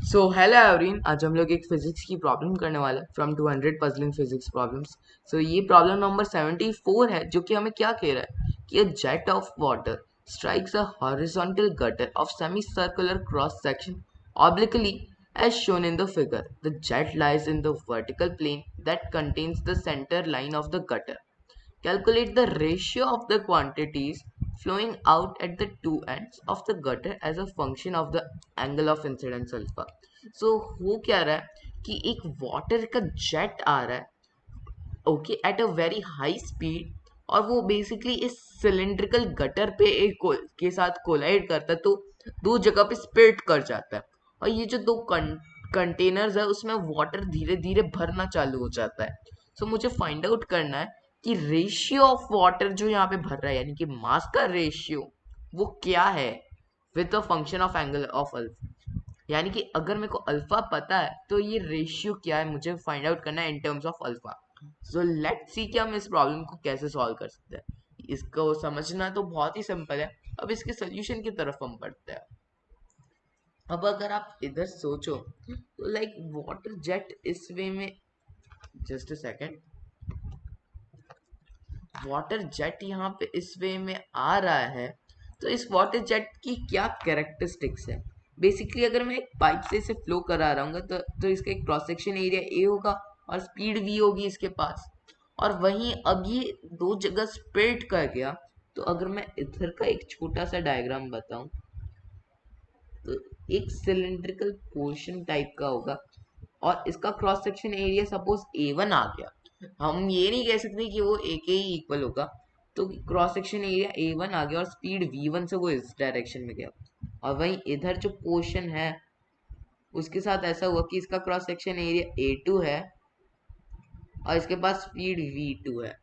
So hello एवरीन, आज हम लोग एक फिजिक्स की प्रॉब्लम करने वाले हैं फ्रॉम 200 पजलिंग फिजिक्स प्रॉब्लम्स। सो ये प्रॉब्लम नंबर 74 है, जो कि हमें क्या कह रहा है कि a jet of water strikes a horizontal gutter of semi circular cross section obliquely as shown in the figure. The jet lies in the vertical plane that contains the center line of the gutter. Calculate the ratio of the quantities flowing out at the two ends of the gutter as a function of the angle of incidence alpha. So हो क्या रहा है कि एक water का jet आ रहा है, okay, at a very high speed, और वो बेसिकली इस सिलेंड्रिकल गटर पे के साथ कोलाइड करता है, तो दो जगह पे स्प्लिट कर जाता है। और ये जो दो कंटेनर्स है उसमें वाटर धीरे धीरे भरना चालू हो जाता है। सो मुझे फाइंड आउट करना है कि रेशियो ऑफ वाटर जो यहाँ पे भर रहा है, यानी कि मास का रेशियो, वो क्या है with a function of angle of alpha. यानी कि अगर मेरे को अल्फा पता है तो ये रेशियो क्या है मुझे फाइंड आउट करना है इन terms of alpha. So let's सी कि हम इस प्रॉब्लम को कैसे सॉल्व कर सकते हैं। इसको समझना तो बहुत ही सिंपल है। अब इसके सोल्यूशन की तरफ हम बढ़ते हैं। अब अगर आप इधर सोचो तो लाइक वाटर जेट इस वे में, just a second, water jet यहाँ पे इस वे में आ रहा है, तो इस वाटर जेट की क्या कैरेक्टरिस्टिक्स है। बेसिकली अगर मैं एक पाइप से इसे फ्लो करा रहा हूँ तो इसका एक क्रॉस सेक्शन एरिया ए होगा और स्पीड वी होगी इसके पास। और वहीं अब ये दो जगह स्प्लिट कर गया, तो अगर मैं इधर का एक छोटा सा डायग्राम बताऊं तो एक सिलेंड्रिकल पोर्शन टाइप का होगा, और इसका cross section area suppose A1 आ गया। हम ये नहीं कह सकते कि वो A के ही इक्वल होगा। तो क्रॉस सेक्शन एरिया A1 आ गया और स्पीड V1 से वो इस डायरेक्शन में गया। और वहीं इधर जो पोर्शन है उसके साथ ऐसा हुआ कि इसका क्रॉस सेक्शन एरिया A2 है और इसके पास स्पीड V2 है।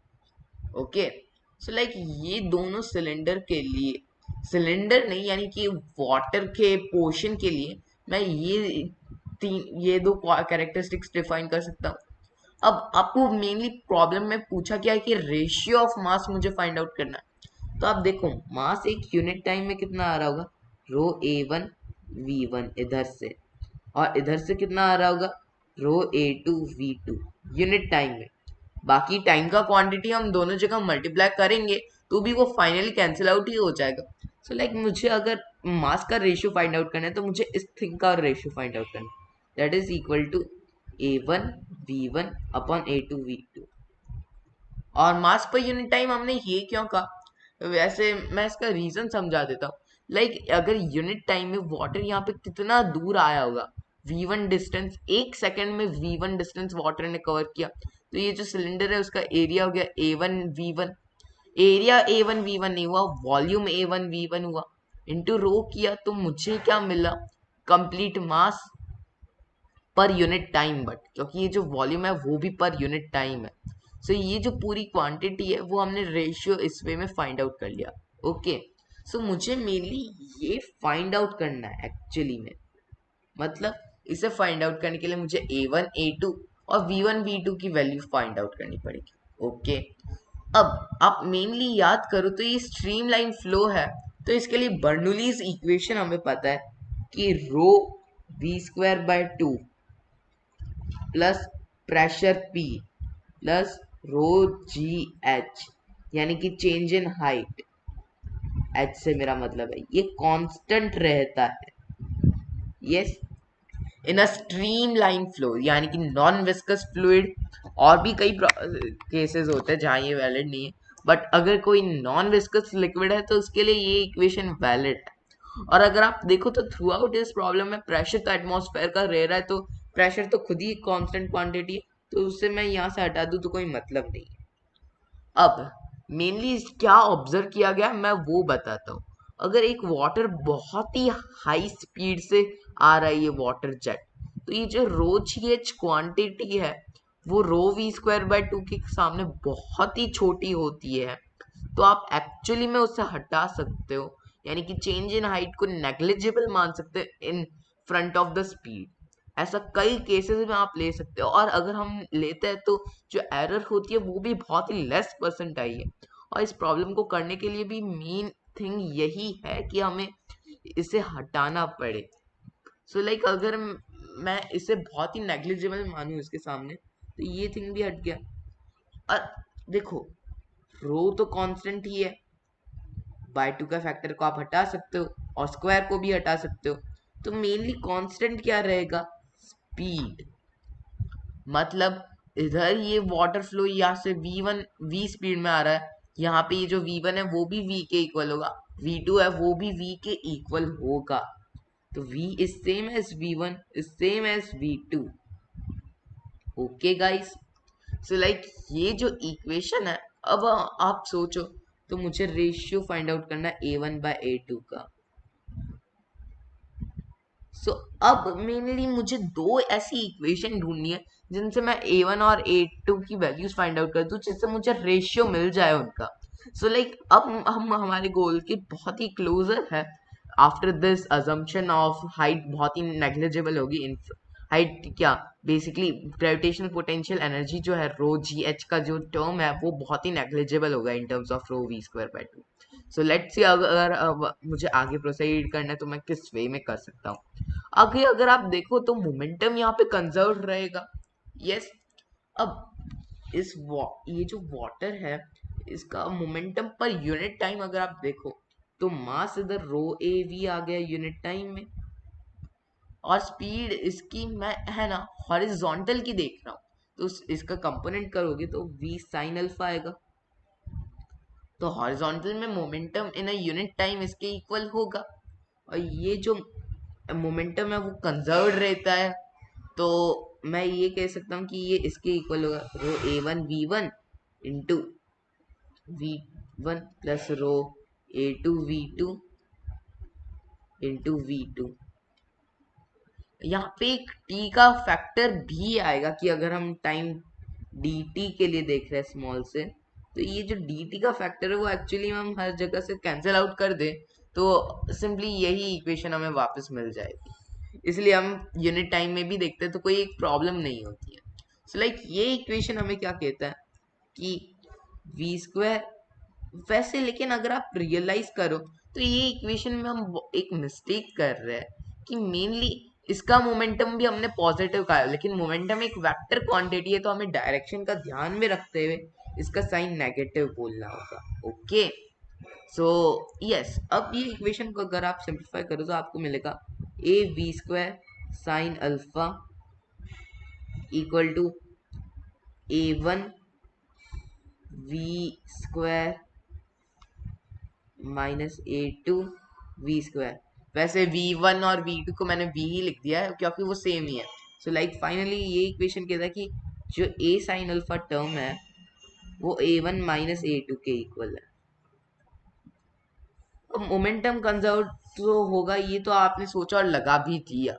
ओके, सो लाइक ये दोनों सिलेंडर के लिए, सिलेंडर नहीं यानी कि वाटर के पोर्शन के लिए, मैं ये दो कैरेक्टरिस्टिक्स डिफाइन कर सकता हूँ। अब आपको मेनली प्रॉब्लम में पूछा क्या है कि रेशियो ऑफ मास मुझे फाइंड आउट करना है। तो आप देखो मास एक यूनिट टाइम में कितना आ रहा होगा, ρ A1 V1 इधर से, और इधर से कितना आ रहा होगा, ρ A2 V2 यूनिट टाइम में। बाकी टाइम का क्वांटिटी हम दोनों जगह मल्टीप्लाई करेंगे तो भी वो फाइनली कैंसिल आउट ही हो जाएगा। सो लाइक मुझे अगर मास का रेशियो फाइंड आउट करना है तो मुझे इस थिंग का रेशियो फाइंड आउट करना है, that is equal to A1 V1 upon A2 V2। और मास पर यूनिट टाइम हमने ये क्यों कहा, वैसे मैं इसका रीजन समझा देता हूँ। लाइक अगर यूनिट टाइम में वाटर यहाँ पे कितना दूर आया होगा, V1 डिस्टेंस, एक सेकंड में V1 डिस्टेंस वाटर ने कवर किया, तो ये जो सिलेंडर है उसका एरिया हो गया A1 V1। Area A1 V1 नहीं हुआ, वॉल्यूम A1 V1 हुआ, इंटू रो किया तो मुझे क्या मिला, complete mass per unit time. But क्योंकि ये जो वॉल्यूम है वो भी पर यूनिट टाइम है, सो ये जो पूरी क्वांटिटी है वो हमने रेशियो इस वे में फाइंड आउट कर लिया। ओके, सो मुझे मेनली ये फाइंड आउट करना है एक्चुअली में, मतलब इसे फाइंड आउट करने के लिए मुझे A1 A2 और V1 V2 की वैल्यू फाइंड आउट करनी पड़ेगी। ओके, अब आप मेनली याद करो तो ये स्ट्रीम लाइन फ्लो है, तो इसके लिए बर्नौलीज इक्वेशन हमें पता है कि ρV²/2 plus pressure P plus ρGH, यानी कि चेंज इन हाइट, H से मेरा मतलब है ये कांस्टेंट रहता है। Yes, in a stream line flow, यानी कि नॉन विस्कस फ्लूइड। और भी कई केसेस होते हैं जहाँ ये वैलिड नहीं है, बट अगर कोई नॉन विस्कस लिक्विड है तो उसके लिए ये इक्वेशन वैलिड है। और अगर आप देखो तो थ्रू आउट इस प्रॉब्लम में प्रेशर तो एटमॉस्फेयर का रह रहा है, तो प्रेशर तो खुद ही कांस्टेंट क्वांटिटी है, तो उससे मैं यहाँ से हटा दूँ तो कोई मतलब नहीं है। अब मेनली क्या ऑब्जर्व किया गया मैं वो बताता हूँ। अगर एक वाटर बहुत ही हाई स्पीड से आ रहा है ये वाटर जेट, तो ये जो ρGH क्वांटिटी है वो ρV²/2 के सामने बहुत ही छोटी होती है, तो आप एक्चुअली में उससे हटा सकते हो, यानी कि चेंज इन हाइट को नेग्लिजिबल मान सकते हो in front of the speed. ऐसा कई केसेस में आप ले सकते हो, और अगर हम लेते हैं तो जो एरर होती है वो भी बहुत ही लेस परसेंट आई है। और इस प्रॉब्लम को करने के लिए भी मेन थिंग यही है कि हमें इसे हटाना पड़े। सो लाइक अगर मैं इसे बहुत ही नेग्लिजिबल मानूं इसके सामने, तो ये थिंग भी हट गया। और देखो रो तो कांस्टेंट ही है, बाय टू का फैक्टर को आप हटा सकते हो और स्क्वायर को भी हटा सकते हो, तो मेनली कांस्टेंट क्या रहेगा, स्पीड। मतलब इधर ये वाटर फ्लो यहाँ से v1 v स्पीड में आ रहा है, यहाँ पे ये जो v1 है वो भी v के इक्वल होगा, v2 है वो भी v के इक्वल होगा, तो v is same as v1 is same as v2। Okay guys, so like ये जो इक्वेशन है, अब आप सोचो, तो मुझे रेशियो फाइंड आउट करना है a1/a2 का। सो अब मेनली मुझे दो ऐसी इक्वेशन ढूंढनी है जिनसे मैं a1 और a2 की वैल्यूज फाइंड आउट कर दूं, जिससे मुझे रेशियो मिल जाए उनका। सो लाइक अब हम हमारे गोल के बहुत ही क्लोजर है। After this assumption of height बहुत ही नेग्लिजिबल होगी, इन हाइट क्या, बेसिकली ग्रेविटेशनल पोटेंशियल एनर्जी जो है रो जी एच का जो टर्म है वो बहुत ही नेग्लिजिबल होगा in terms of rho v²/2। So let's see, अगर अब मुझे आगे प्रोसीड करना है तो मैं किस वे में कर सकता हूँ। आगे अगर आप देखो तो मोमेंटम यहाँ पे कंजर्व रहेगा। यस, अब ये जो वाटर है इसका मोमेंटम पर यूनिट टाइम अगर आप देखो तो मास इधर रो ए वी आ गया यूनिट टाइम में, और स्पीड इसकी मैं है ना हॉरिजॉन्टल की देख रहा हूँ, तो इसका कंपोनेंट करोगे तो v साइन अल्फा आएगा, तो हॉरिजॉन्टल में momentum in a unit time इसके इक्वल होगा, और ये जो मोमेंटम है वो कंजर्व रहता है, तो मैं ये कह सकता हूँ कि ये इसके इक्वल होगा रो a1 v1 into v1 plus रो a2 v2 इंटू v2। यहाँ पे एक t का फैक्टर भी आएगा कि अगर हम टाइम dt के लिए देख रहे हैं स्मॉल से, तो ये जो dt का फैक्टर है वो एक्चुअली हम हर जगह से कैंसिल आउट कर दें तो सिंपली यही इक्वेशन हमें वापस मिल जाएगी, इसलिए हम यूनिट टाइम में भी देखते हैं तो कोई एक प्रॉब्लम नहीं होती है। सो लाइक ये इक्वेशन हमें क्या कहता है कि v², वैसे लेकिन अगर आप रियलाइज करो तो ये इक्वेशन में हम एक मिस्टेक कर रहे हैं कि मेनली इसका मोमेंटम भी हमने पॉजिटिव कहा है, लेकिन मोमेंटम एक वेक्टर क्वांटिटी है तो हमें डायरेक्शन का ध्यान में रखते हुए इसका साइन नेगेटिव बोलना होगा। ओके, सो यस, अब ये इक्वेशन को अगर आप सिंप्लीफाई करो तो आपको मिलेगा a v² sine alpha equal to a1 v² minus a2 v²। वैसे v1 और v2 को मैंने v ही लिख दिया है क्योंकि वो सेम ही है। सो लाइक फाइनली ये इक्वेशन कहता है कि जो a साइन अल्फा टर्म है वो a1 माइनस a2 के इक्वल है। अब मोमेंटम कंजर्व तो होगा ये तो आपने सोचा और लगा भी दिया,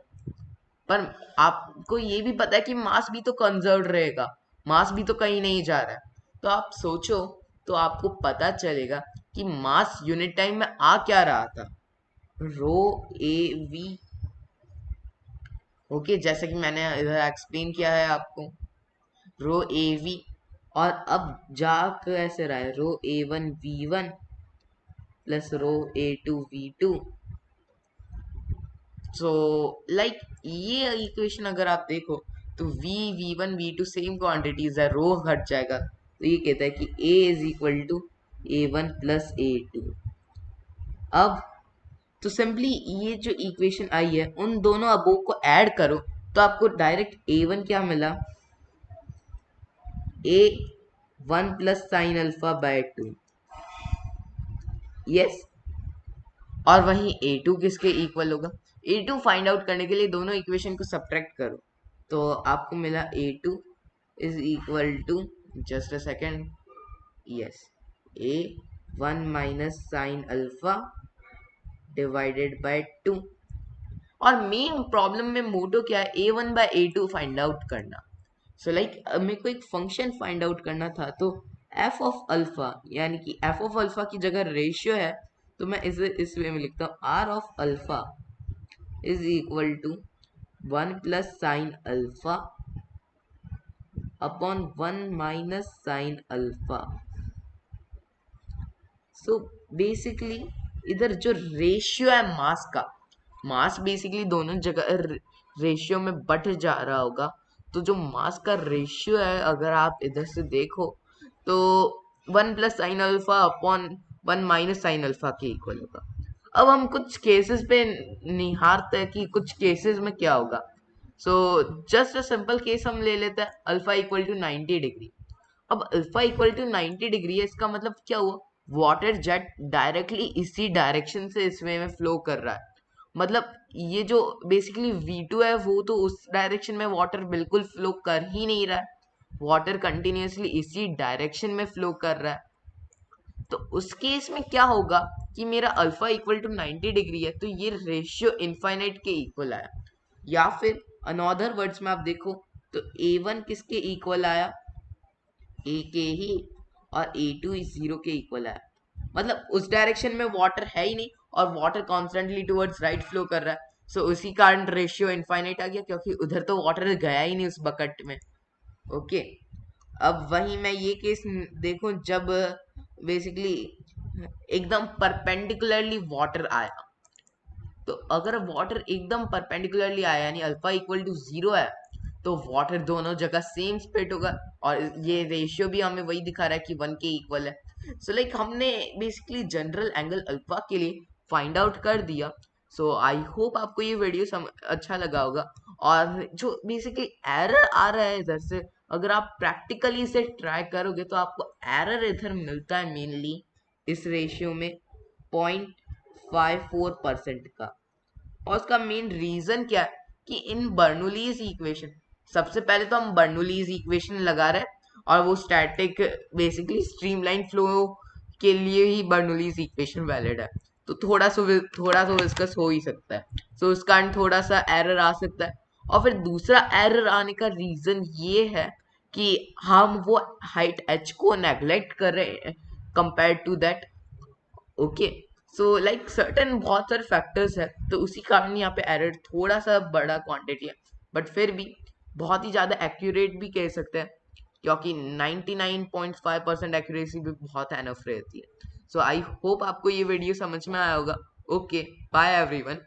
पर आपको ये भी पता है कि मास भी तो कंजर्व रहेगा, मास भी तो कहीं नहीं जा रहा है, तो आप सोचो तो आपको पता चलेगा कि मास यूनिट टाइम में आ क्या रहा था, रो ए वी। ओके, जैसे कि मैंने इधर एक्सप्लेन किया है आपको, रो ए वी, और अब जा कैसे रहा है रो a1 v1 प्लस रो a2 v2। सो लाइक ये इक्वेशन अगर आप देखो तो v1 v2 सेम क्वांटिटीज है, रो हट जाएगा, तो ये कहता है कि a is equal to a1 plus a2। अब तो सिंपली ये जो इक्वेशन आई है उन दोनों अबो को ऐड करो तो आपको डायरेक्ट a1 क्या मिला, a1 plus sine alpha by 2। Yes, और वहीं a2 किसके इक्वल होगा, a2 फाइंड आउट करने के लिए दोनों इक्वेशन को सब्ट्रैक्ट करो तो आपको मिला a2 is equal to, just a second, yes, a1 minus sine alpha divided by 2। और मेन प्रॉब्लम में मोटो क्या है, a1/a2 फाइंड आउट करना। सो लाइक मेरे को एक फंक्शन फाइंड आउट करना था, तो f ऑफ अल्फा यानी कि f ऑफ अल्फा की जगह रेशियो है, तो मैं इसे इस वे में लिखता हूँ r of alpha is equal to 1 plus sine alpha upon 1 minus sine alpha. So basically इधर जो रेशियो है मास का, मास बेसिकली दोनों जगह रेशियो में बढ़ जा रहा होगा, तो जो मास का रेशियो है अगर आप इधर से देखो तो 1 + sin alpha upon 1 - sin alpha के इक्वल होगा। अब हम कुछ केसेस पे निहारते हैं कि कुछ केसेस में क्या होगा। So just a simple case हम ले लेते हैं, अल्फा इक्वल टू 90 डिग्री। अब अल्फा इक्वल टू 90 डिग्री है, इसका मतलब क्या हुआ, वाटर जेट डायरेक्टली इसी डायरेक्शन से इस वे में फ्लो कर रहा है। मतलब ये जो बेसिकली V2 है वो तो उस डायरेक्शन में वाटर बिल्कुल फ्लो कर ही नहीं रहा है, वाटर कंटिन्यूअसली इसी डायरेक्शन में फ्लो कर रहा है। तो उस केस में क्या होगा कि मेरा अल्फा इक्वल टू 90 डिग्री है, तो ये रेशियो इनफाइनाइट के इक्वल आया। या फिर अनदर वर्ड्स में आप देखो तो A1 किसके इक्वल आया, ए के ही, और A2 इस 0 के इक्वल है। मतलब उस डायरेक्शन में वाटर है ही नहीं और water constantly towards right flow कर रहा है। सो उसी कारण रेशियो इनफाइनाइट आ गया, क्योंकि उधर तो वाटर गया ही नहीं उस बकेट में। ओके, अब वही मैं ये केस देखूं जब बेसिकली एकदम परपेंडिकुलरली वाटर आया, तो अगर वाटर एकदम परपेंडिकुलरली आया यानी अल्फा इक्वल टू 0 है, तो वाटर दोनों जगह सेम स्प्लिट होगा, और ये रेशियो भी हमें वही दिखा रहा है कि 1 के इक्वल है। सो लाइक हमने बेसिकली जनरल एंगल अल्फा के लिए फाइंड आउट कर दिया। सो आई होप आपको ये वीडियो अच्छा लगा होगा। और जो बेसिकली एरर आ रहा है इधर से, अगर आप प्रैक्टिकली इसे ट्राई करोगे तो आपको एरर इधर मिलता है मेनली इस रेशियो में 0.54% का। और उसका मेन रीजन क्या है कि इन बर्नौलीज इक्वेशन, सबसे पहले तो हम बर्नौलीज इक्वेशन लगा रहे हैं और वो स्टैटिक बेसिकली स्ट्रीमलाइन फ्लो के लिए ही बर्नौलीज इक्वेशन वैलिड है, तो थोड़ा सा डिस्कस हो ही सकता है। सो उस कारण थोड़ा सा एरर आ सकता है। और फिर दूसरा एरर आने का रीजन ये है कि हम वो हाइट h को नेग्लेक्ट कर रहे हैं compare to that. Okay, so like certain बहुत सारे फैक्टर्स है, तो उसी कारण यहाँ पे एरर थोड़ा सा बड़ा क्वांटिटी है, बट फिर भी बहुत ही ज़्यादा एक्यूरेट भी कह सकते हैं, क्योंकि 99.5% एक्यूरेसी भी बहुत एनफ रहती है। सो आई होप आपको ये वीडियो समझ में आया होगा। Okay, bye everyone.